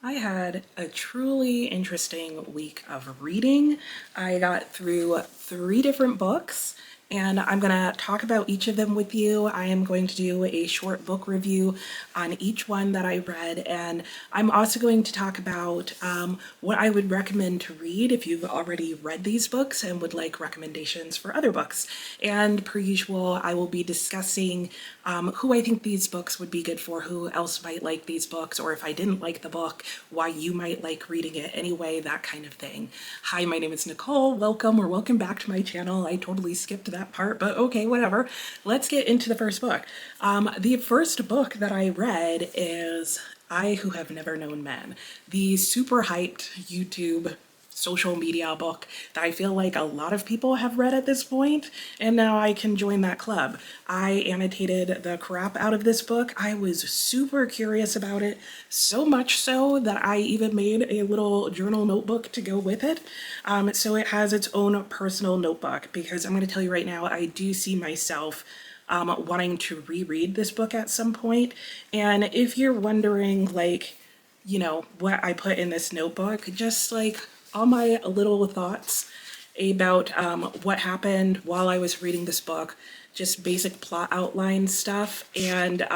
I had a truly interesting week of reading. I got through 3 different books, and I'm going to talk about each of them with you. I am going to do a short book review on each one that I read, and I'm also going to talk about what I would recommend to read if you've already read these books and would like recommendations for other books. And per usual, I will be discussing who I think these books would be good for, who else might like these books, or if I didn't like the book, why you might like reading it anyway, that kind of thing. Hi, my name is Nicole. Welcome or welcome back to my channel. I totally skipped that part, but okay, whatever. Let's get into the first book. The first book that I read is I Who Have Never Known Men, the super hyped YouTube social media book that I feel like a lot of people have read at this point, and now I can join that club. I annotated the crap out of this book. I was super curious about it, so much so that I even made a little journal notebook to go with it. So it has its own personal notebook, because I'm going to tell you right now, I do see myself wanting to reread this book at some point. And if you're wondering, like, what I put in this notebook, just like all my little thoughts about what happened while I was reading this book, just basic plot outline stuff. And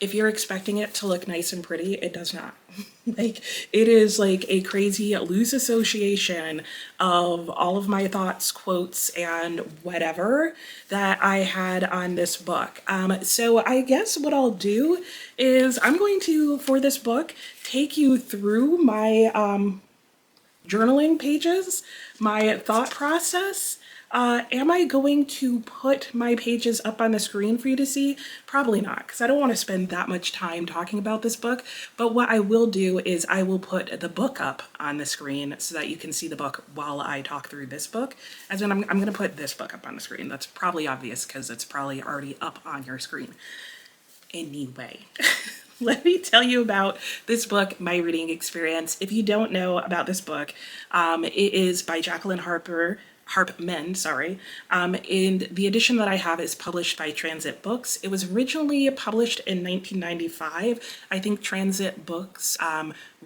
if you're expecting it to look nice and pretty, it does not. Like, it is like a crazy loose association of all of my thoughts, quotes, and whatever that I had on this book. So I guess what I'll do is I'm going to, for this book, take you through my journaling pages, my thought process. Am I going to put my pages up on the screen for you to see? Probably not, because I don't want to spend that much time talking about this book. But what I will do is I will put the book up on the screen so that you can see the book while I talk through this book. As in, I'm going to put this book up on the screen. That's probably obvious because it's probably already up on your screen. Anyway. Let me tell you about this book, my reading experience. If you don't know about this book, it is by Jaqueline Harpman, sorry. And the edition that I have is published by Transit Books. It was originally published in 1995. I think Transit Books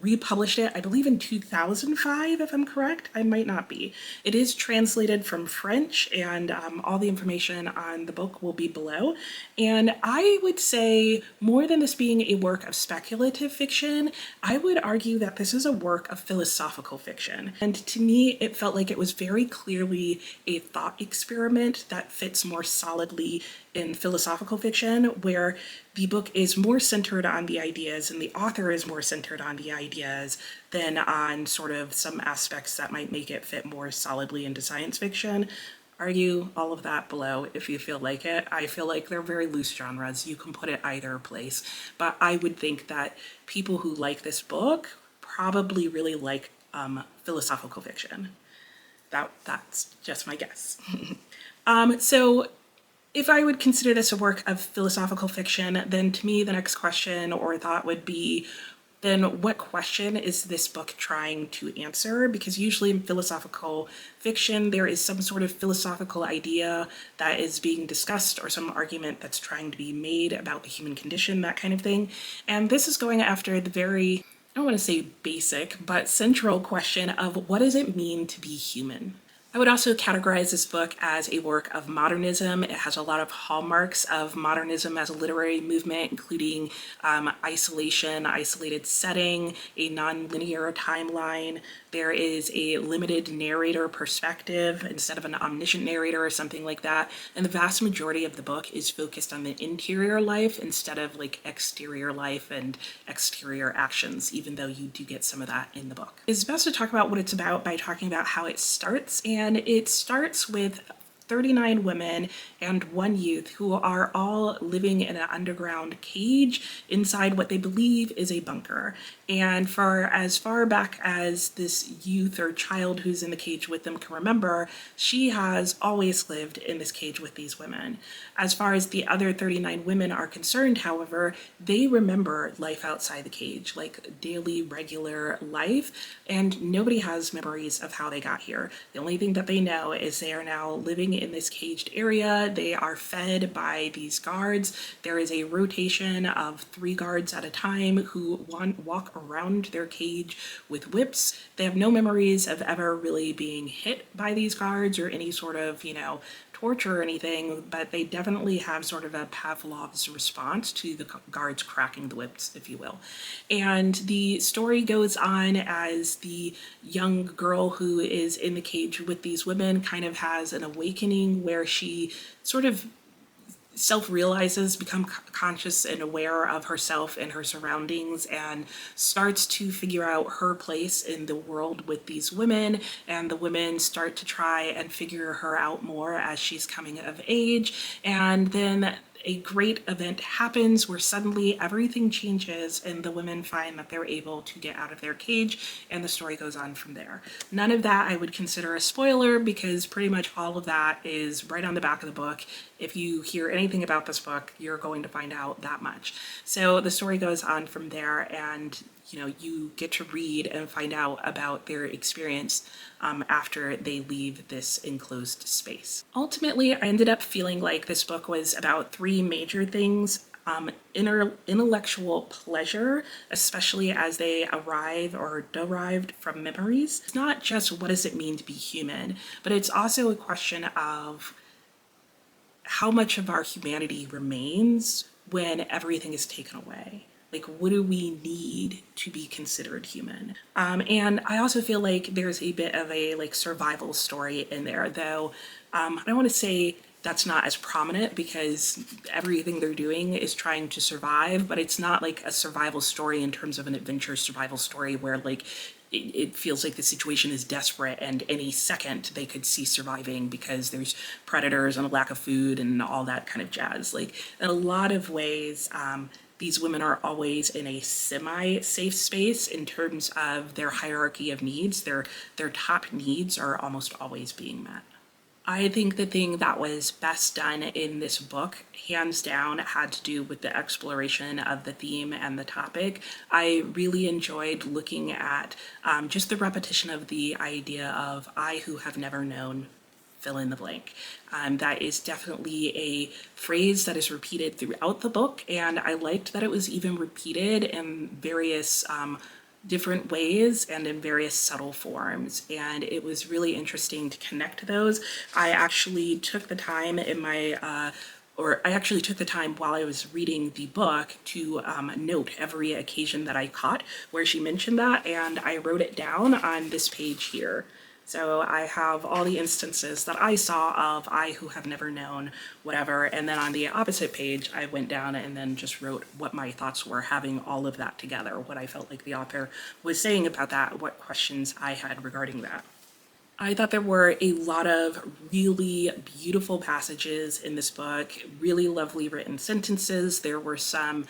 republished it, I believe in 2005, if I'm correct. I might not be. It is translated from French, and all the information on the book will be below. And I would say, more than this being a work of speculative fiction, I would argue that this is a work of philosophical fiction. And to me, it felt like it was very clearly a thought experiment that fits more solidly in philosophical fiction, where the book is more centered on the ideas and the author is more centered on the ideas than on sort of some aspects that might make it fit more solidly into science fiction. Argue all of that below if you feel like it. I feel like they're very loose genres. You can put it either place. But I would think that people who like this book probably really like philosophical fiction. That's just my guess. So if I would consider this a work of philosophical fiction, then to me the next question or thought would be, then what question is this book trying to answer? Because usually in philosophical fiction, there is some sort of philosophical idea that is being discussed or some argument that's trying to be made about the human condition, that kind of thing. And this is going after the very, I don't want to say basic, but central question of what does it mean to be human? I would also categorize this book as a work of modernism. It has a lot of hallmarks of modernism as a literary movement, including isolation, isolated setting, a non-linear timeline. There is a limited narrator perspective instead of an omniscient narrator or something like that. And the vast majority of the book is focused on the interior life instead of like exterior life and exterior actions, even though you do get some of that in the book. It's best to talk about what it's about by talking about how it starts. And it starts with 39 women and 1 youth who are all living in an underground cage inside what they believe is a bunker. And for as far back as this youth or child who's in the cage with them can remember, she has always lived in this cage with these women. As far as the other 39 women are concerned, however, they remember life outside the cage, like daily, regular life, and nobody has memories of how they got here. The only thing that they know is they are now living in this caged area. They are fed by these guards. There is a rotation of 3 guards at a time who walk around their cage with whips. They have no memories of ever really being hit by these guards or any sort of, torture or anything, but they definitely have sort of a Pavlov's response to the guards cracking the whips, if you will. And the story goes on as the young girl who is in the cage with these women kind of has an awakening where she sort of self-realizes, become conscious and aware of herself and her surroundings, and starts to figure out her place in the world with these women, and the women start to try and figure her out more as she's coming of age. And then a great event happens where suddenly everything changes and the women find that they're able to get out of their cage, and the story goes on from there. None of that I would consider a spoiler because pretty much all of that is right on the back of the book. If you hear anything about this book, you're going to find out that much. So the story goes on from there, and you get to read and find out about their experience after they leave this enclosed space. Ultimately, I ended up feeling like this book was about 3 major things. Intellectual pleasure, especially as they arrive or derived from memories. It's not just what does it mean to be human, but it's also a question of how much of our humanity remains when everything is taken away. Like, what do we need to be considered human? And I also feel like there's a bit of a survival story in there, though I don't want to say that's not as prominent because everything they're doing is trying to survive, but it's not like a survival story in terms of an adventure survival story where it feels like the situation is desperate and any second they could cease surviving because there's predators and a lack of food and all that kind of jazz. In a lot of ways, these women are always in a semi-safe space in terms of their hierarchy of needs. Their top needs are almost always being met. I think the thing that was best done in this book, hands down, had to do with the exploration of the theme and the topic. I really enjoyed looking at just the repetition of the idea of I who have never known, fill in the blank. That is definitely a phrase that is repeated throughout the book, and I liked that it was even repeated in various different ways and in various subtle forms, and it was really interesting to connect those. I actually took the time while I was reading the book to note every occasion that I caught where she mentioned that, and I wrote it down on this page here. So I have all the instances that I saw of I who have never known, whatever, and then on the opposite page, I went down and then just wrote what my thoughts were, having all of that together, what I felt like the author was saying about that, what questions I had regarding that. I thought there were a lot of really beautiful passages in this book, really lovely written sentences. There were some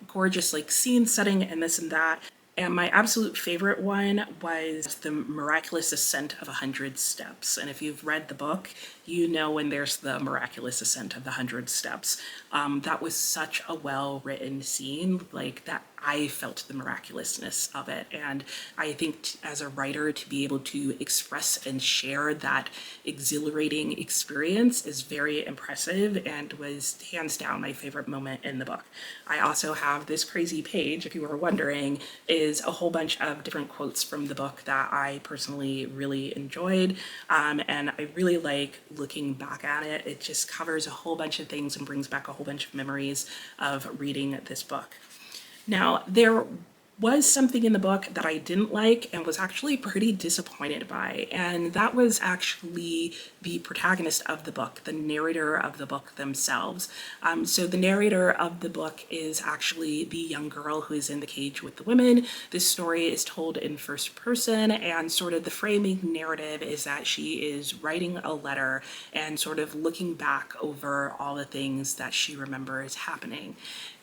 gorgeous scene setting and this and that. And my absolute favorite one was the miraculous ascent of 100 steps. And if you've read the book, you know when there's the miraculous ascent of the 100 steps. That was such a well-written scene, that I felt the miraculousness of it. And I think as a writer, to be able to express and share that exhilarating experience is very impressive and was hands down my favorite moment in the book. I also have this crazy page, if you were wondering, is a whole bunch of different quotes from the book that I personally really enjoyed. And I really like looking back at it. It just covers a whole bunch of things and brings back a whole bunch of memories of reading this book. Now, there was something in the book that I didn't like and was actually pretty disappointed by, and that was actually the protagonist of the book, the narrator of the book themselves. So the narrator of the book is actually the young girl who is in the cage with the women. This story is told in first person, and sort of the framing narrative is that she is writing a letter and sort of looking back over all the things that she remembers happening.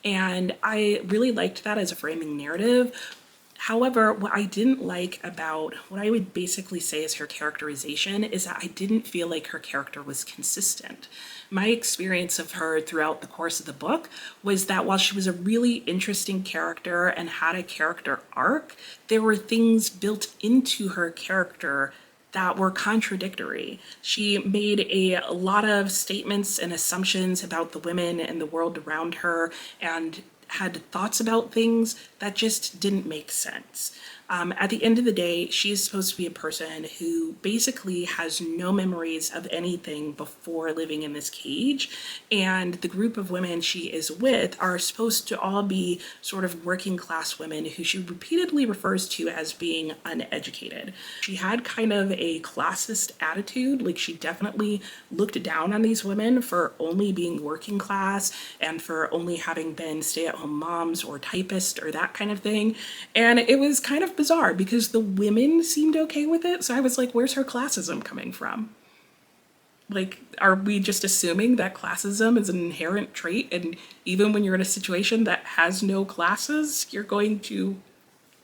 And I really liked that as a framing narrative. However, what I didn't like about what I would basically say is her characterization is that I didn't feel like her character was consistent. My experience of her throughout the course of the book was that while she was a really interesting character and had a character arc, there were things built into her character that were contradictory. She made a lot of statements and assumptions about the women and the world around her, and had thoughts about things that just didn't make sense. At the end of the day, she's supposed to be a person who basically has no memories of anything before living in this cage. And the group of women she is with are supposed to all be sort of working class women who she repeatedly refers to as being uneducated. She had kind of a classist attitude, like she definitely looked down on these women for only being working class and for only having been stay-at-home moms or typists or that kind of thing. And it was kind of bizarre because the women seemed okay with it. So I was like, where's her classism coming from? Like, are we just assuming that classism is an inherent trait? And even when you're in a situation that has no classes, you're going to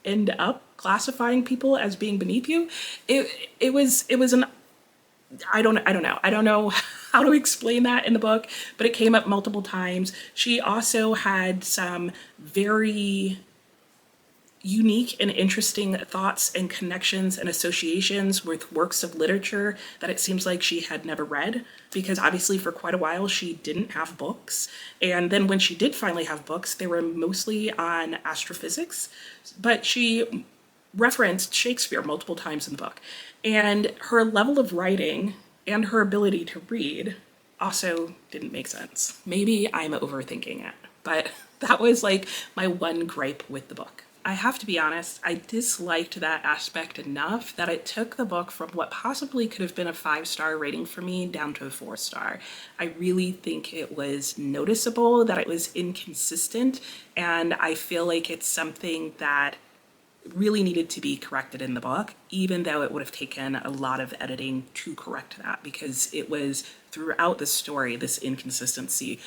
end up classifying people as being beneath you? It was an I don't know. I don't know how to explain that in the book, but it came up multiple times. She also had some very unique and interesting thoughts and connections and associations with works of literature that it seems like she had never read, because obviously for quite a while she didn't have books. And then when she did finally have books, they were mostly on astrophysics, but she referenced Shakespeare multiple times in the book. And her level of writing and her ability to read also didn't make sense. Maybe I'm overthinking it, but that was like my one gripe with the book. I have to be honest, I disliked that aspect enough that it took the book from what possibly could have been a 5-star rating for me down to a 4-star. I really think it was noticeable that it was inconsistent, and I feel like it's something that really needed to be corrected in the book, even though it would have taken a lot of editing to correct that, because it was throughout the story, this inconsistency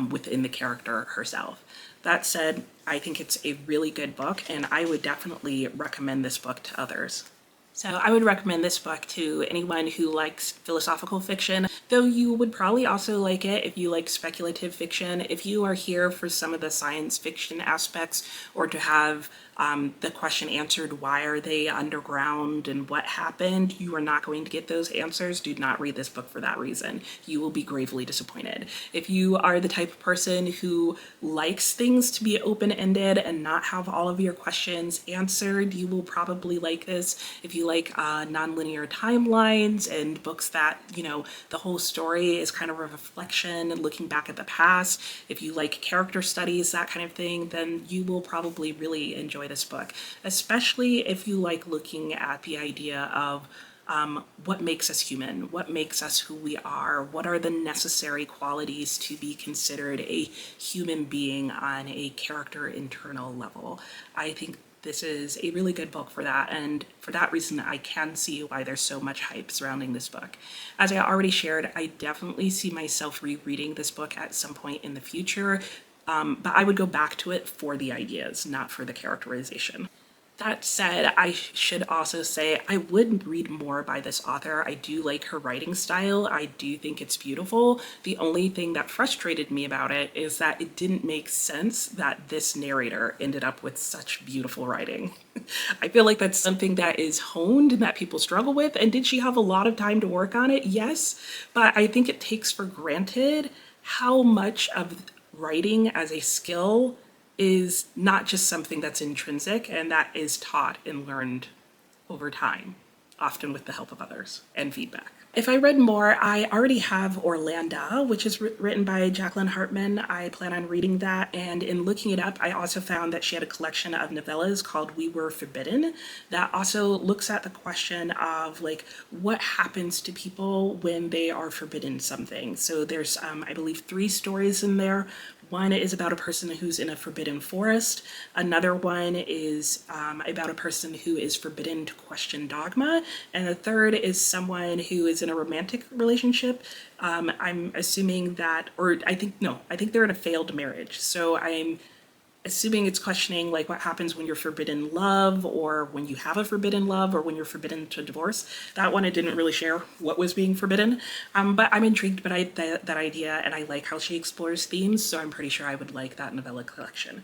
within the character herself. That said, I think it's a really good book, and I would definitely recommend this book to others. So I would recommend this book to anyone who likes philosophical fiction, though you would probably also like it if you like speculative fiction. If you are here for some of the science fiction aspects, or to have the question answered, why are they underground and what happened, you are not going to get those answers. Do not read this book for that reason. You will be gravely disappointed. If you are the type of person who likes things to be open-ended and not have all of your questions answered, you will probably like this. If you like nonlinear timelines and books that, you know, the whole story is kind of a reflection and looking back at the past, if you like character studies, that kind of thing, then you will probably really enjoy this book, especially if you like looking at the idea of what makes us human, what makes us who we are, what are the necessary qualities to be considered a human being on a character internal level. I think this is a really good book for that, and for that reason I can see why there's so much hype surrounding this book. As I already shared, I definitely see myself rereading this book at some point in the future, but I would go back to it for the ideas, not for the characterization. That said, I should also say I would read more by this author. I do like her writing style. I do think it's beautiful. The only thing that frustrated me about it is that it didn't make sense that this narrator ended up with such beautiful writing. I feel like that's something that is honed and that people struggle with. And did she have a lot of time to work on it? Yes, but I think it takes for granted how much of writing as a skill is not just something that's intrinsic and that is taught and learned over time, often with the help of others and feedback. If I read more, I already have Orlanda, which is written by Jaqueline Harpman. I plan on reading that, and in looking it up, I also found that she had a collection of novellas called We Were Forbidden that also looks at the question of like what happens to people when they are forbidden something. So there's, I believe, 3 stories in there. One is about a person who's in a forbidden forest. Another one is about a person who is forbidden to question dogma. And the third is someone who is in a romantic relationship. I'm assuming that, or I think they're in a failed marriage. So I'm assuming it's questioning like what happens when you're forbidden love, or when you have a forbidden love, or when you're forbidden to divorce. That one, it didn't really share what was being forbidden, but I'm intrigued by that idea, and I like how she explores themes, so I'm pretty sure I would like that novella collection.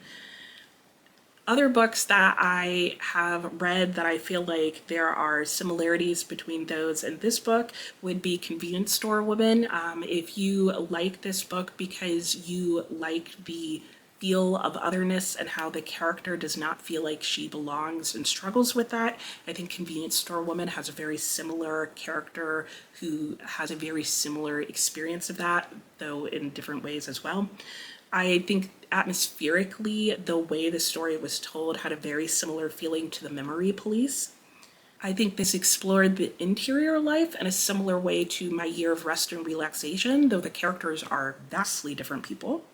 Other books that I have read that I feel like there are similarities between those and this book would be Convenience Store Woman. If you like this book because you like the feel of otherness and how the character does not feel like she belongs and struggles with that, I think Convenience Store Woman has a very similar character who has a very similar experience of that, though in different ways as well. I think atmospherically, the way the story was told had a very similar feeling to The Memory Police. I think this explored the interior life in a similar way to My Year of Rest and Relaxation, though the characters are vastly different people.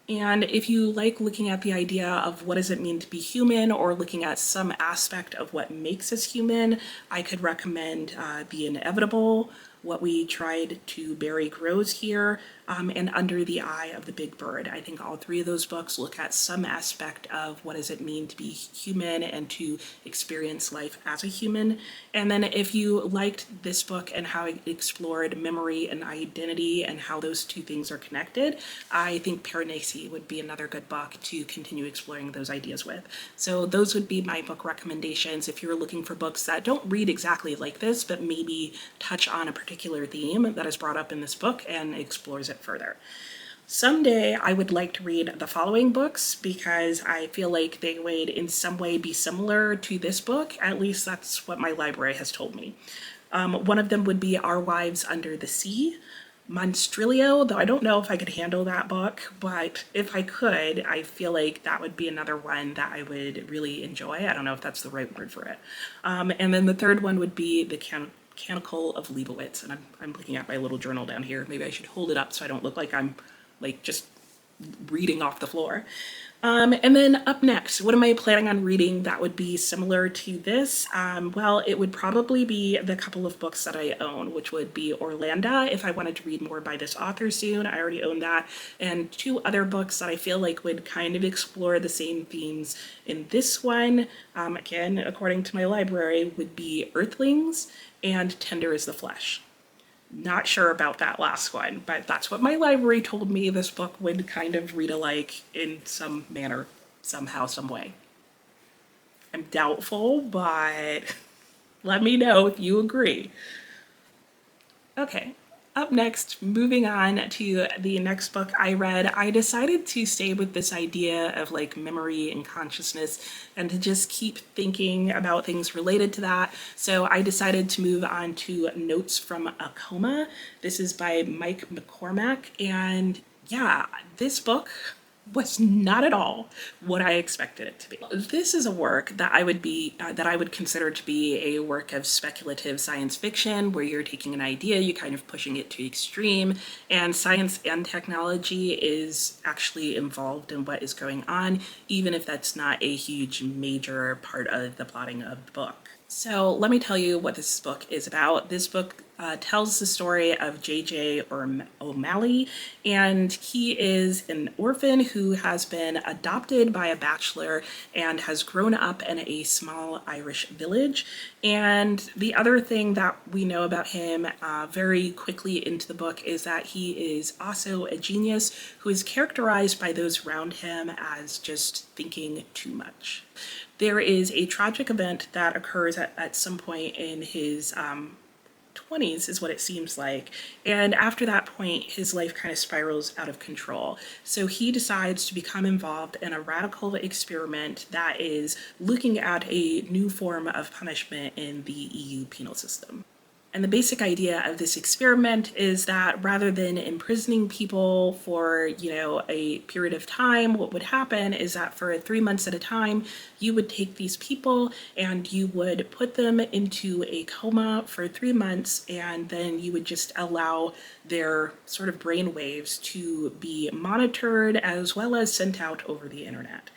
And if you like looking at the idea of what does it mean to be human, or looking at some aspect of what makes us human, I could recommend The Inevitable, What We Tried to Bury Grows Here, and Under the Eye of the Big Bird. I think all three of those books look at some aspect of what does it mean to be human and to experience life as a human. And then if you liked this book and how it explored memory and identity and how those two things are connected, I think Piranesi would be another good book to continue exploring those ideas with. So those would be my book recommendations if you're looking for books that don't read exactly like this, but maybe touch on a particular theme that is brought up in this book and explores it further. Someday I would like to read the following books because I feel like they would in some way be similar to this book. At least that's what my library has told me. One of them would be Our Wives Under the Sea. Monstrillio, though I don't know if I could handle that book, but if I could, I feel like that would be another one that I would really enjoy. I don't know if that's the right word for it. And then the third one would be the Canticle of Lebowitz, and I'm looking at my little journal down here. Maybe I should hold it up so I don't look like I'm like just reading off the floor. And then up next, what am I planning on reading that would be similar to this? Well, it would probably be the couple of books that I own, which would be Orlanda, if I wanted to read more by this author soon. I already own that. And two other books that I feel like would kind of explore the same themes in this one, again, according to my library, would be Earthlings and Tender is the Flesh. Not sure about that last one, but that's what my library told me this book would kind of read alike in some manner, somehow, some way. I'm doubtful, but let me know if you agree. Okay, up next, moving on to the next book I read, I decided to stay with this idea of like memory and consciousness and to just keep thinking about things related to that. So I decided to move on to Notes from a Coma. This is by Mike McCormack, and yeah, this book was not at all what I expected it to be. This is a work that I would consider to be a work of speculative science fiction, where you're taking an idea, you're kind of pushing it to extreme, and science and technology is actually involved in what is going on, even if that's not a huge major part of the plotting of the book. So let me tell you what this book is about. This book tells the story of J.J. O'Malley, and he is an orphan who has been adopted by a bachelor and has grown up in a small Irish village. And the other thing that we know about him very quickly into the book is that he is also a genius who is characterized by those around him as just thinking too much. There is a tragic event that occurs at some point in his 20s is what it seems like. And after that point, his life kind of spirals out of control. So he decides to become involved in a radical experiment that is looking at a new form of punishment in the EU penal system. And the basic idea of this experiment is that rather than imprisoning people for, a period of time, what would happen is that for 3 months at a time, you would take these people and you would put them into a coma for 3 months, and then you would just allow their sort of brain waves to be monitored as well as sent out over the internet.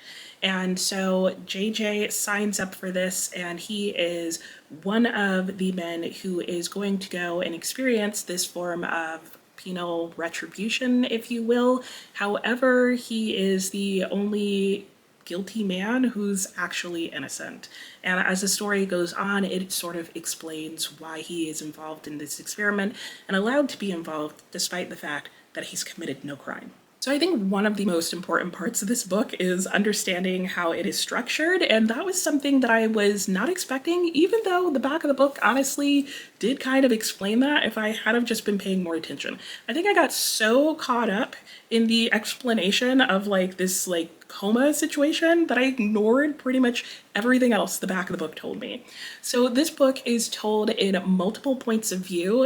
And so JJ signs up for this, and he is one of the men who is going to go and experience this form of penal retribution, if you will. However, he is the only guilty man who's actually innocent. And as the story goes on, it sort of explains why he is involved in this experiment and allowed to be involved despite the fact that he's committed no crime. So I think one of the most important parts of this book is understanding how it is structured, and that was something that I was not expecting, even though the back of the book honestly did kind of explain that if I had have just been paying more attention. I think I got so caught up in the explanation of like this like coma situation that I ignored pretty much everything else the back of the book told me. So this book is told in multiple points of view.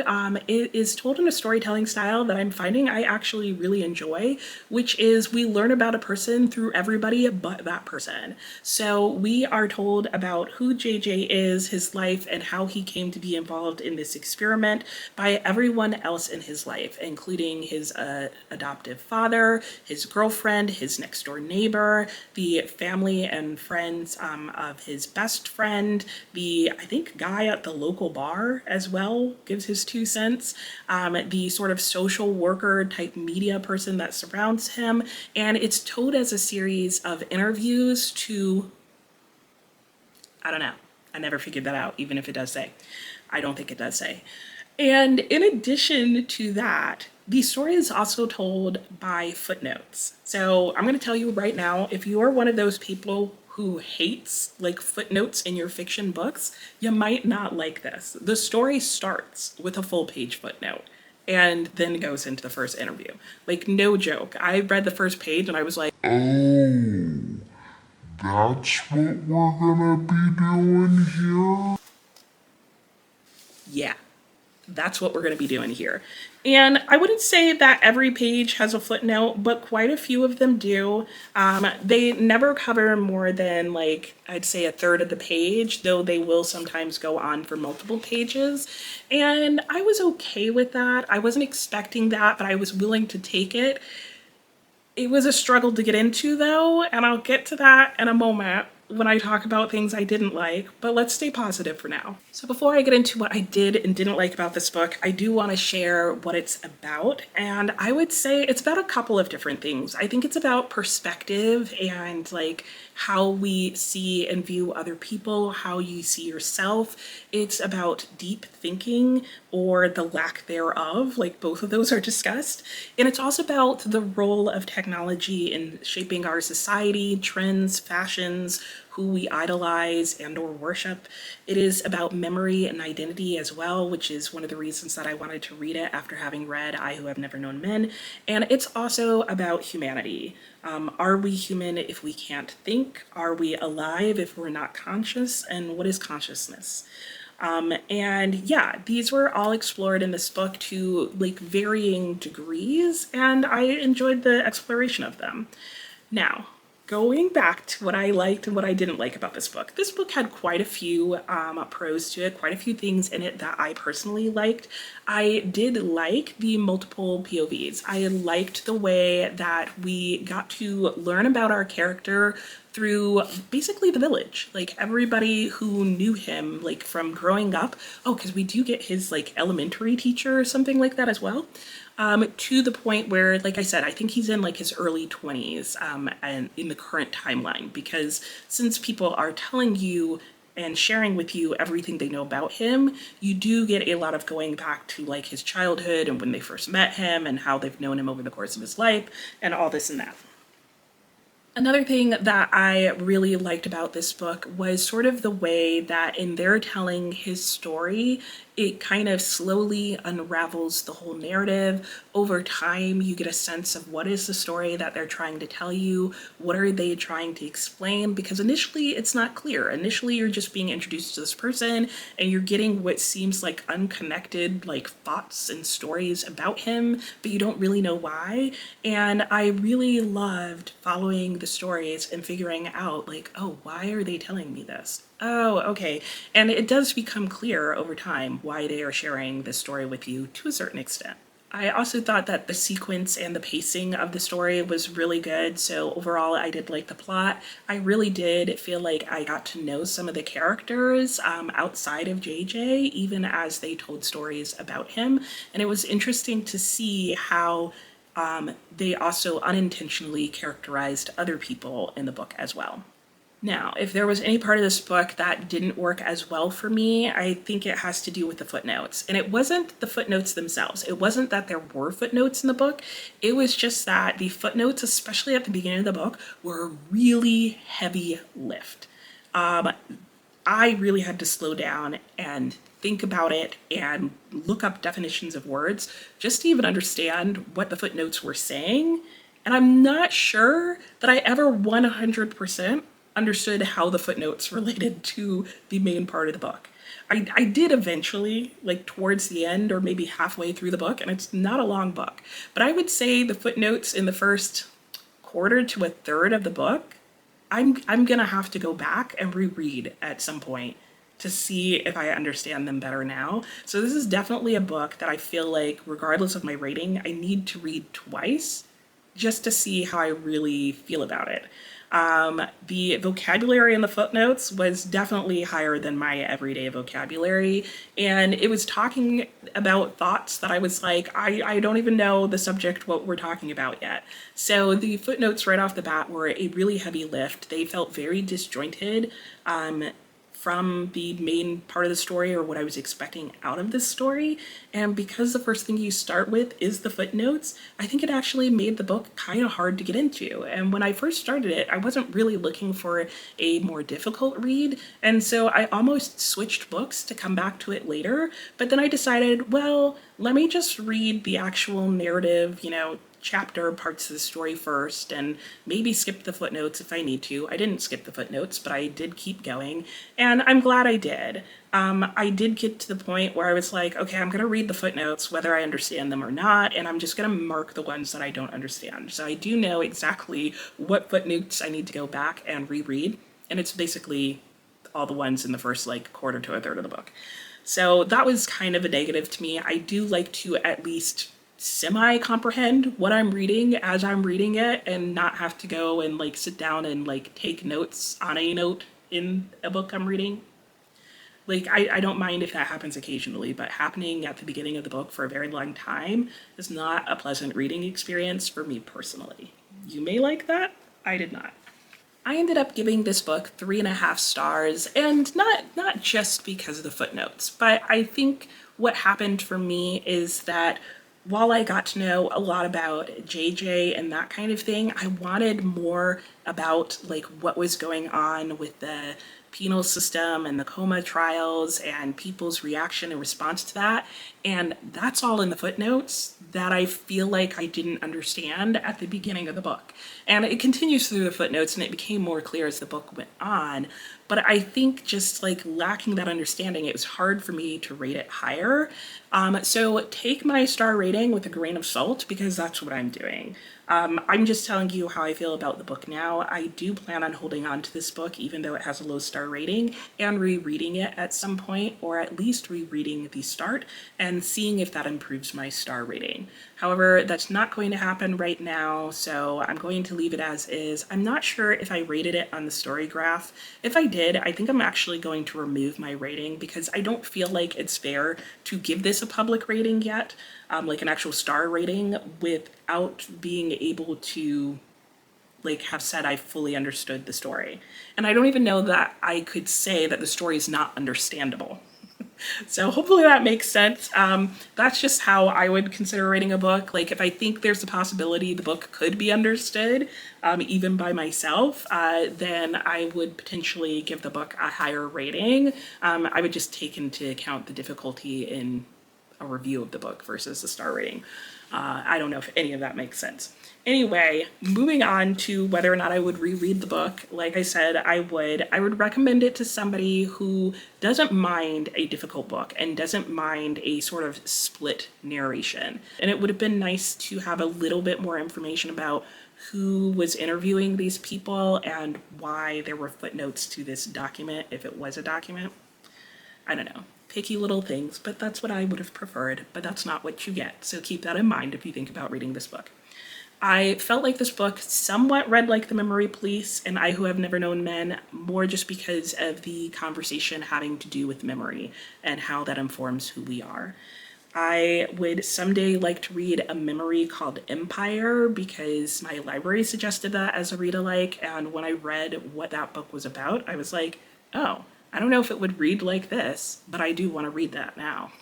It is told in a storytelling style that I'm finding I actually really enjoy, which is we learn about a person through everybody but that person. So we are told about who JJ is, his life, and how he came to be involved in this experiment by everyone else in his life, including his adoptive father, his girlfriend, his next door neighbor, the family and friends of his best friend, the, I think, guy at the local bar as well gives his 2 cents, the sort of social worker type media person that surrounds him, and it's told as a series of interviews to, I don't know, I never figured that out, even if it does say. I don't think it does say. And in addition to that, the story is also told by footnotes. So I'm going to tell you right now, if you are one of those people who hates like footnotes in your fiction books, you might not like this. The story starts with a full page footnote and then goes into the first interview. Like, no joke. I read the first page and I was like, oh, that's what we're gonna be doing here? yeah, that's what we're going to be doing here. And I wouldn't say that every page has a footnote, but quite a few of them do. They never cover more than, like, I'd say a third of the page, though they will sometimes go on for multiple pages. And I was okay with that. I wasn't expecting that, but I was willing to take it. It was a struggle to get into, though, and I'll get to that in a moment when I talk about things I didn't like, but let's stay positive for now. So before I get into what I did and didn't like about this book, I do want to share what it's about, and I would say it's about a couple of different things. I think it's about perspective and like how we see and view other people, how you see yourself. It's about deep thinking or the lack thereof, like both of those are discussed. And it's also about the role of technology in shaping our society, trends, fashions, who we idolize and or worship. It is about memory and identity as well, which is one of the reasons that I wanted to read it after having read I Who Have Never Known Men. And it's also about humanity. Are we human if we can't think? Are we alive if we're not conscious? And what is consciousness? And yeah, these were all explored in this book to like varying degrees, and I enjoyed the exploration of them. Now, going back to what I liked and what I didn't like about this book had quite a few pros to it, quite a few things in it that I personally liked. I did like the multiple POVs. I liked the way that we got to learn about our character through basically the village, like everybody who knew him, like from growing up. Oh, because we do get his like elementary teacher or something like that as well. To the point where, like I said, I think he's in like his early 20s and in the current timeline, because since people are telling you and sharing with you everything they know about him, you do get a lot of going back to like his childhood and when they first met him and how they've known him over the course of his life and all this and that. Another thing that I really liked about this book was sort of the way that in their telling his story, it kind of slowly unravels the whole narrative. Over time, you get a sense of what is the story that they're trying to tell you, what are they trying to explain, because initially it's not clear. Initially, you're just being introduced to this person and you're getting what seems like unconnected like thoughts and stories about him, but you don't really know why. And I really loved following the stories and figuring out like, oh, why are they telling me this? Oh, okay. And it does become clear over time why they are sharing this story with you to a certain extent. I also thought that the sequence and the pacing of the story was really good. So overall, I did like the plot. I really did feel like I got to know some of the characters outside of JJ, even as they told stories about him. And it was interesting to see how they also unintentionally characterized other people in the book as well. Now, if there was any part of this book that didn't work as well for me, I think it has to do with the footnotes. And it wasn't the footnotes themselves. It wasn't that there were footnotes in the book. It was just that the footnotes, especially at the beginning of the book, were a really heavy lift. I really had to slow down and think about it and look up definitions of words just to even understand what the footnotes were saying. And I'm not sure that I ever 100% understood how the footnotes related to the main part of the book. I did eventually, like towards the end or maybe halfway through the book, and it's not a long book, but I would say the footnotes in the first quarter to a third of the book, I'm gonna have to go back and reread at some point to see if I understand them better now. So this is definitely a book that I feel like, regardless of my rating, I need to read twice just to see how I really feel about it. The vocabulary in the footnotes was definitely higher than my everyday vocabulary, and it was talking about thoughts that I was like, I don't even know the subject what we're talking about yet. So the footnotes right off the bat were a really heavy lift. They felt very disjointed from the main part of the story or what I was expecting out of this story. And because the first thing you start with is the footnotes, I think it actually made the book kind of hard to get into. And when I first started it, I wasn't really looking for a more difficult read. And so I almost switched books to come back to it later. But then I decided, well, let me just read the actual narrative, chapter parts of the story first and maybe skip the footnotes if I need to. I didn't skip the footnotes, but I did keep going, and I'm glad I did. I did get to the point where I was like, okay, I'm gonna read the footnotes whether I understand them or not, and I'm just gonna mark the ones that I don't understand. So I do know exactly what footnotes I need to go back and reread, and it's basically all the ones in the first quarter to a third of the book. So that was kind of a negative to me. I do like to at least semi-comprehend what I'm reading as I'm reading it and not have to go and sit down and take notes on a note in a book I'm reading. I don't mind if that happens occasionally, but happening at the beginning of the book for a very long time is not a pleasant reading experience for me personally. You may like that. I did not. I ended up giving this book 3.5 stars, and not just because of the footnotes, but I think what happened for me is that while I got to know a lot about JJ and that kind of thing, I wanted more about what was going on with the penal system and the coma trials and people's reaction and response to that. And that's all in the footnotes that I feel like I didn't understand at the beginning of the book. And it continues through the footnotes and it became more clear as the book went on. But I think just lacking that understanding, it was hard for me to rate it higher. So take my star rating with a grain of salt because that's what I'm doing. I'm just telling you how I feel about the book now. I do plan on holding on to this book even though it has a low star rating and rereading it at some point, or at least rereading the start and seeing if that improves my star rating. However, that's not going to happen right now, so I'm going to leave it as is. I'm not sure if I rated it on the story graph. If I did, I think I'm actually going to remove my rating because I don't feel like it's fair to give this a public rating yet, like an actual star rating, without being able to have said I fully understood the story. And I don't even know that I could say that the story is not understandable. So hopefully that makes sense. That's just how I would consider rating a book. If I think there's a possibility the book could be understood, even by myself, then I would potentially give the book a higher rating. I would just take into account the difficulty in a review of the book versus the star rating. I don't know if any of that makes sense. Anyway, moving on to whether or not I would reread the book. Like I said, I would recommend it to somebody who doesn't mind a difficult book and doesn't mind a sort of split narration. And it would have been nice to have a little bit more information about who was interviewing these people and why there were footnotes to this document, if it was a document. I don't know. Picky little things, but that's what I would have preferred, but that's not what you get. So keep that in mind if you think about reading this book. I felt like this book somewhat read like The Memory Police and I Who Have Never Known Men, more just because of the conversation having to do with memory and how that informs who we are. I would someday like to read a memory called Empire because my library suggested that as a read alike. And when I read what that book was about, I was like, oh, I don't know if it would read like this, but I do want to read that now.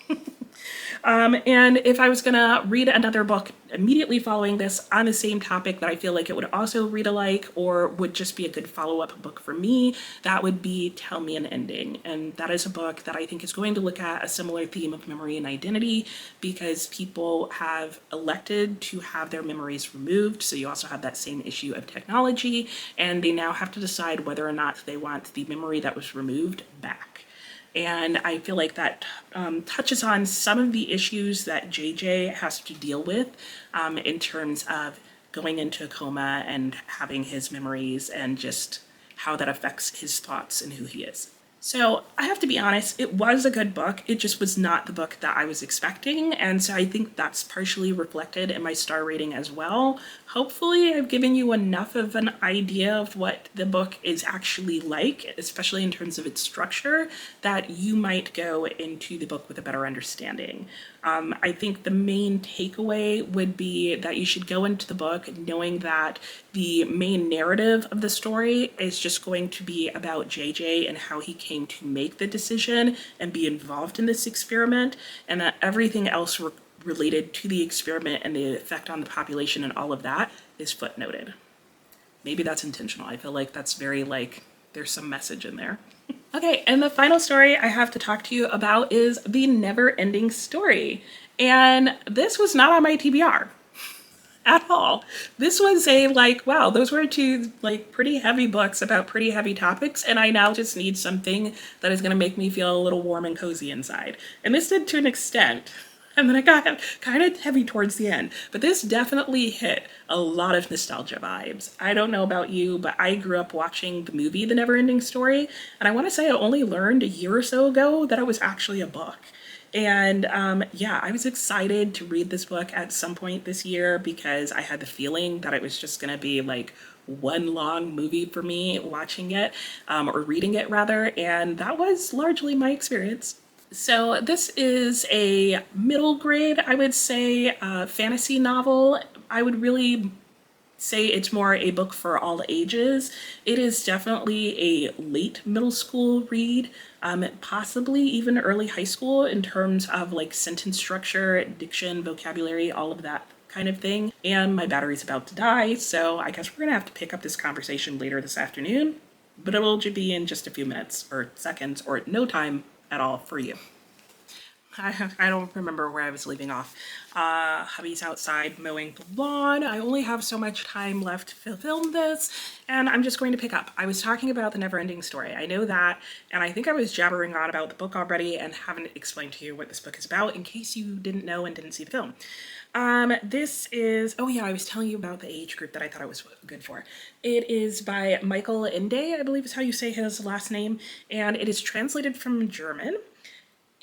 And if I was going to read another book immediately following this on the same topic that I feel like it would also read alike or would just be a good follow-up book for me, that would be Tell Me an Ending. And that is a book that I think is going to look at a similar theme of memory and identity because people have elected to have their memories removed. So you also have that same issue of technology, and they now have to decide whether or not they want the memory that was removed back. And I feel like that touches on some of the issues that JJ has to deal with in terms of going into a coma and having his memories and just how that affects his thoughts and who he is. So I have to be honest, it was a good book. It just was not the book that I was expecting. And so I think that's partially reflected in my star rating as well. Hopefully I've given you enough of an idea of what the book is actually like, especially in terms of its structure, that you might go into the book with a better understanding. I think the main takeaway would be that you should go into the book knowing that the main narrative of the story is just going to be about JJ and how he came to make the decision and be involved in this experiment, and that everything else related to the experiment and the effect on the population and all of that is footnoted. Maybe that's intentional. I feel like that's very there's some message in there. Okay, and the final story I have to talk to you about is The Never Ending Story. And this was not on my TBR at all. This was a wow, those were two pretty heavy books about pretty heavy topics, and I now just need something that is going to make me feel a little warm and cozy inside. And this did to an extent. And then it got kind of heavy towards the end. But this definitely hit a lot of nostalgia vibes. I don't know about you, but I grew up watching the movie The Neverending Story. And I want to say I only learned a year or so ago that it was actually a book. And yeah, I was excited to read this book at some point this year because I had the feeling that it was just going to be one long movie for me watching it, or reading it rather. And that was largely my experience. So this is a middle grade, I would say, fantasy novel. I would really say it's more a book for all ages. It is definitely a late middle school read, possibly even early high school in terms of sentence structure, diction, vocabulary, all of that kind of thing. And my battery's about to die, so I guess we're gonna have to pick up this conversation later this afternoon, but it'll be in just a few minutes or seconds or no time at all for you. I don't remember where I was leaving off. Hubby's outside mowing the lawn. I only have so much time left to film this, and I'm just going to pick up. I was talking about The Neverending Story. I know that, and I think I was jabbering on about the book already and haven't explained to you what this book is about in case you didn't know and didn't see the film. This is, oh yeah, I was telling you about the age group that I thought it was good for. It is by Michael Ende, I believe is how you say his last name, and it is translated from German.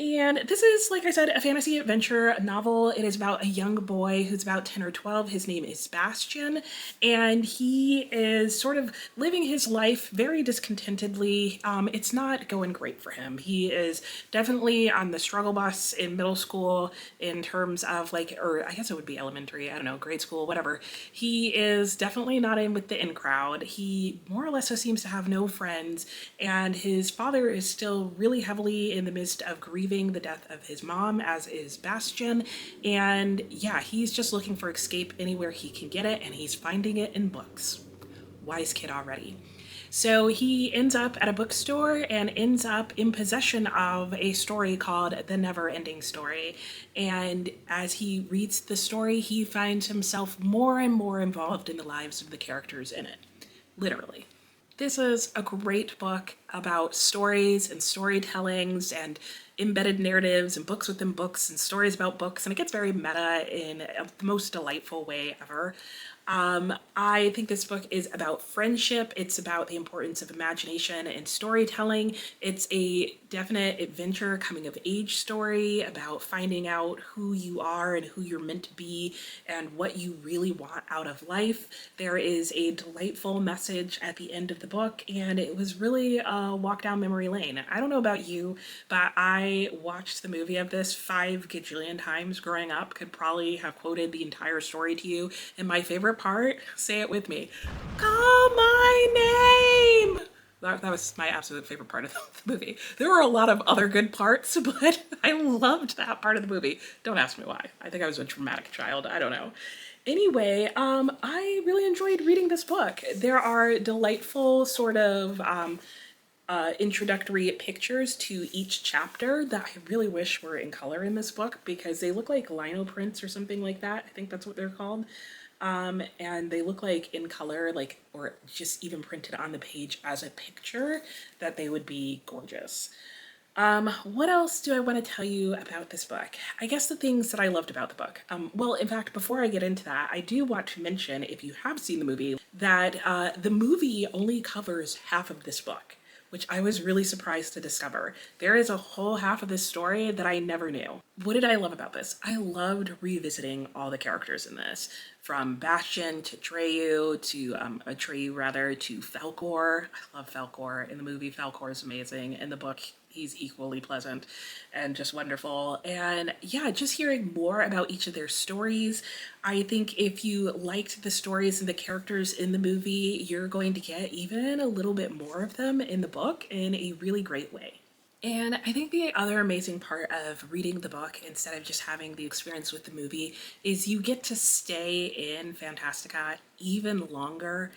And this is, like I said, a fantasy adventure novel. It is about a young boy who's about 10 or 12. His name is Sebastian, and he is sort of living his life very discontentedly. It's not going great for him. He is definitely on the struggle bus in middle school in terms of or I guess it would be elementary, I don't know, grade school, whatever. He is definitely not in with the in crowd. He more or less seems to have no friends, and his father is still really heavily in the midst of grieving the death of his mom, as is Bastian. And yeah, he's just looking for escape anywhere he can get it, and he's finding it in books. Wise kid already. So he ends up at a bookstore and ends up in possession of a story called The Never-Ending Story. And as he reads the story, he finds himself more and more involved in the lives of the characters in it. Literally. This is a great book about stories and storytellings and embedded narratives and books within books and stories about books, and it gets very meta in the most delightful way ever. I think this book is about friendship. It's about the importance of imagination and storytelling. It's a definite adventure coming of age story about finding out who you are and who you're meant to be and what you really want out of life. There is a delightful message at the end of the book, and it was really a walk down memory lane. I don't know about you, but I watched the movie of this 5 gajillion times growing up, could probably have quoted the entire story to you. And my favorite part, say it with me, call my name! That was my absolute favorite part of the movie. There were a lot of other good parts, but I loved that part of the movie. Don't ask me why. I think I was a traumatic child. I don't know. Anyway, I really enjoyed reading this book. There are delightful sort of introductory pictures to each chapter that I really wish were in color in this book because they look like lino prints or something like that. I think that's what they're called. And they look like in color, like, or just even printed on the page as a picture, that they would be gorgeous. What else do I want to tell you about this book? I guess the things that I loved about the book. Well, in fact, before I get into that, I do want to mention, if you have seen the movie, that the movie only covers half of this book, which I was really surprised to discover. There is a whole half of this story that I never knew. What did I love about this? I loved revisiting all the characters in this, from Bastion to Atreyu to Falkor. I love Falkor. In the movie, Falkor is amazing. In the book, he's equally pleasant and just wonderful. And yeah, just hearing more about each of their stories. I think if you liked the stories and the characters in the movie, you're going to get even a little bit more of them in the book in a really great way. And I think the other amazing part of reading the book instead of just having the experience with the movie is you get to stay in Fantastica even longer.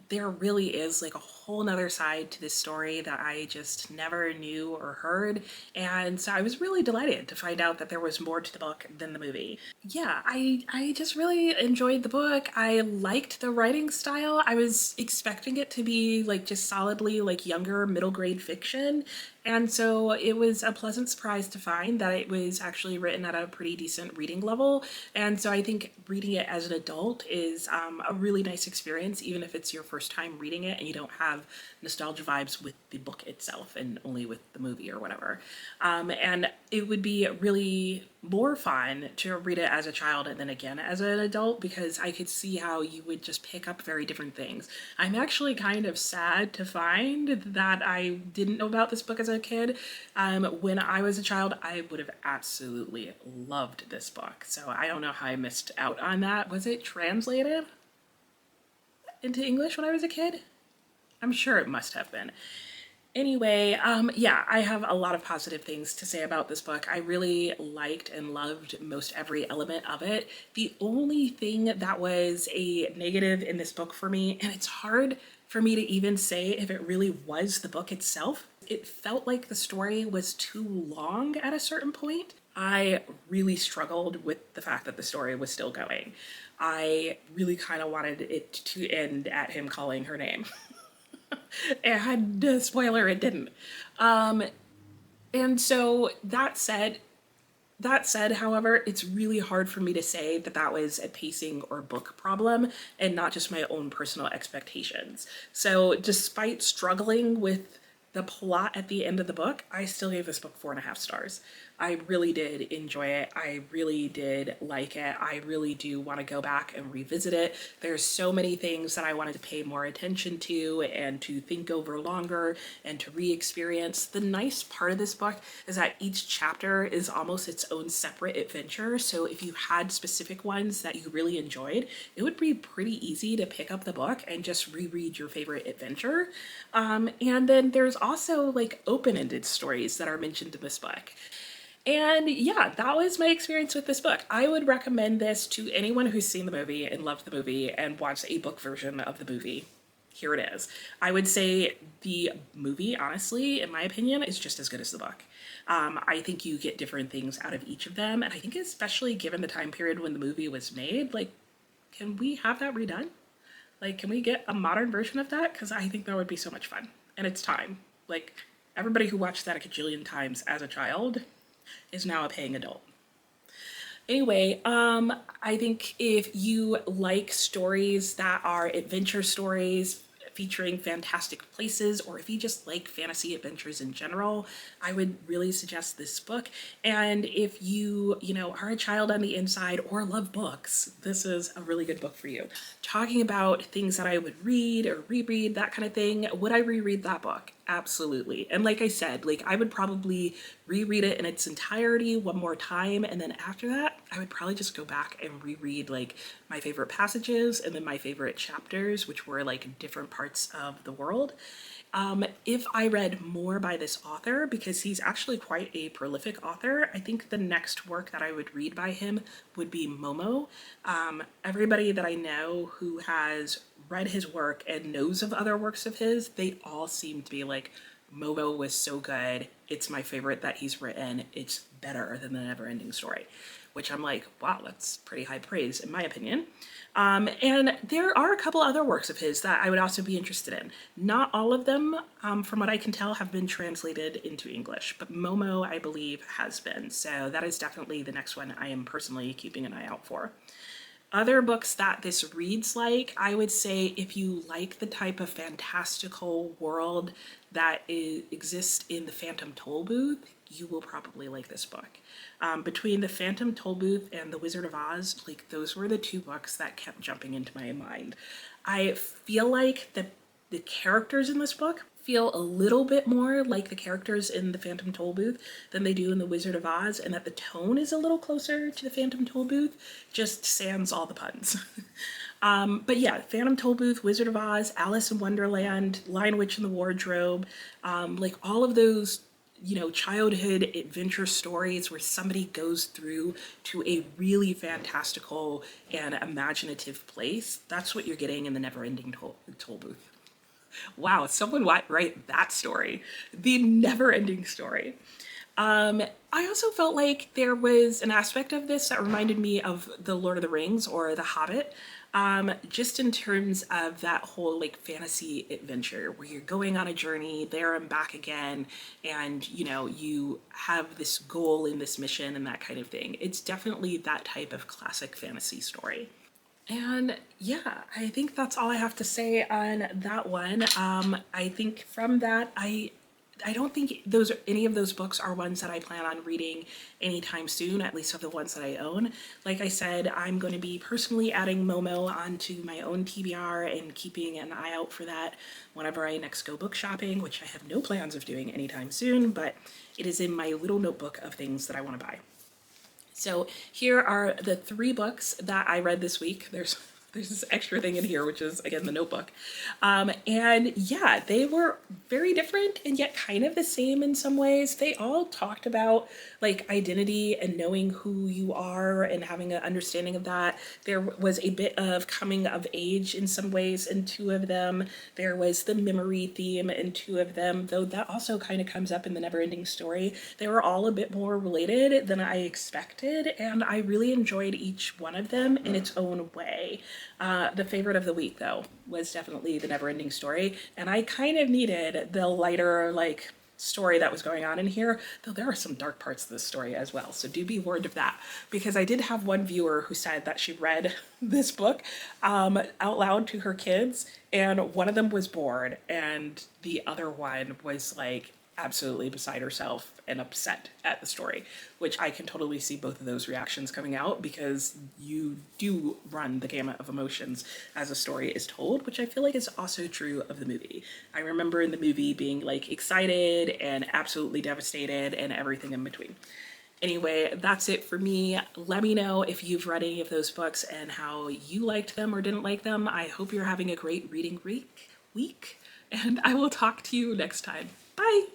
There really is like a whole nother side to this story that I just never knew or heard. And so I was really delighted to find out that there was more to the book than the movie. Yeah, I just really enjoyed the book. I liked the writing style. I was expecting it to be like just solidly like younger middle grade fiction. And so it was a pleasant surprise to find that it was actually written at a pretty decent reading level. And so I think reading it as an adult is a really nice experience, even if it's your first time reading it and you don't have nostalgia vibes with the book itself and only with the movie or whatever. And it would be really more fun to read it as a child and then again as an adult because I could see how you would just pick up very different things. I'm actually kind of sad to find that I didn't know about this book as a kid. When I was a child, I would have absolutely loved this book. So I don't know how I missed out on that. Was it translated into English when I was a kid? I'm sure it must have been. Anyway, yeah, I have a lot of positive things to say about this book. I really liked and loved most every element of it. The only thing that was a negative in this book for me, and it's hard for me to even say if it really was the book itself, it felt like the story was too long at a certain point. I really struggled with the fact that the story was still going. I really kind of wanted it to end at him calling her name. And spoiler, it didn't. And so that said, however, it's really hard for me to say that that was a pacing or book problem and not just my own personal expectations. So despite struggling with the plot at the end of the book, I still gave this book 4.5 stars. I really did enjoy it. I really did like it. I really do want to go back and revisit it. There's so many things that I wanted to pay more attention to and to think over longer and to re-experience. The nice part of this book is that each chapter is almost its own separate adventure. So if you had specific ones that you really enjoyed, it would be pretty easy to pick up the book and just reread your favorite adventure. And then there's also like open-ended stories that are mentioned in this book. And yeah, that was my experience with this book. I would recommend this to anyone who's seen the movie and loved the movie and wants a book version of the movie. Here it is. I would say the movie, honestly, in my opinion, is just as good as the book. I think you get different things out of each of them. And I think especially given the time period when the movie was made, like, can we have that redone? Like, can we get a modern version of that? Because I think that would be so much fun. And it's time. Like, everybody who watched that a gajillion times as a child is now a paying adult. Anyway, I think if you like stories that are adventure stories featuring fantastic places, or if you just like fantasy adventures in general, I would really suggest this book. And if you know, are a child on the inside or love books, this is a really good book for you. Talking about things that I would read or reread, that kind of thing, would I reread that book? Absolutely. And like I said, like I would probably reread it in its entirety one more time, and then after that I would probably just go back and reread like my favorite passages and then my favorite chapters, which were like different parts of the world. If I read more by this author, because he's actually quite a prolific author, I think the next work that I would read by him would be Momo. Everybody that I know who has read his work and knows of other works of his, they all seem to be like, Momo was so good. It's my favorite that he's written. It's better than the Never-Ending Story, which I'm like, wow, that's pretty high praise in my opinion. And there are a couple other works of his that I would also be interested in. Not all of them, from what I can tell, have been translated into English, but Momo, I believe, has been. So that is definitely the next one I am personally keeping an eye out for. Other books that this reads like, I would say if you like the type of fantastical world that exists in the Phantom Tollbooth, you will probably like this book. Between the Phantom Tollbooth and The Wizard of Oz, like those were the two books that kept jumping into my mind. I feel like the characters in this book feel a little bit more like the characters in the Phantom Tollbooth than they do in The Wizard of Oz, and that the tone is a little closer to the Phantom Tollbooth, just sans all the puns. But yeah, Phantom Tollbooth, Wizard of Oz, Alice in Wonderland, Lion Witch in the Wardrobe, like all of those, you know, childhood adventure stories where somebody goes through to a really fantastical and imaginative place. That's what you're getting in the Never-Ending Tollbooth. Wow, someone write that story. The Never-Ending Story. I also felt like there was an aspect of this that reminded me of The Lord of the Rings or The Hobbit, just in terms of that whole like fantasy adventure where you're going on a journey there and back again, and you know, you have this goal in this mission and that kind of thing. It's definitely that type of classic fantasy story. And yeah, I think that's all I have to say on that one. I think from that, I don't think any of those books are ones that I plan on reading anytime soon, at least of the ones that I own. Like I said, I'm going to be personally adding Momo onto my own TBR and keeping an eye out for that whenever I next go book shopping, which I have no plans of doing anytime soon, but it is in my little notebook of things that I want to buy. So here are the 3 books that I read this week. There's this extra thing in here, which is, again, the notebook. And yeah, they were very different and yet kind of the same in some ways. They all talked about like identity and knowing who you are and having an understanding of that. There was a bit of coming of age in some ways in 2 of them. There was the memory theme in 2 of them, though that also kind of comes up in the Never-Ending Story. They were all a bit more related than I expected, and I really enjoyed each one of them in its own way. The favorite of the week, though, was definitely The Never-Ending Story, and I kind of needed the lighter, like, story that was going on in here, though there are some dark parts of this story as well, so do be warned of that, because I did have one viewer who said that she read this book out loud to her kids, and one of them was bored, and the other one was, like, absolutely beside herself and upset at the story, which I can totally see both of those reactions coming out, because you do run the gamut of emotions as a story is told, which I feel like is also true of the movie. I remember in the movie being like excited and absolutely devastated and everything in between. Anyway, that's it for me. Let me know if you've read any of those books and how you liked them or didn't like them. I hope you're having a great reading week, and I will talk to you next time. Bye!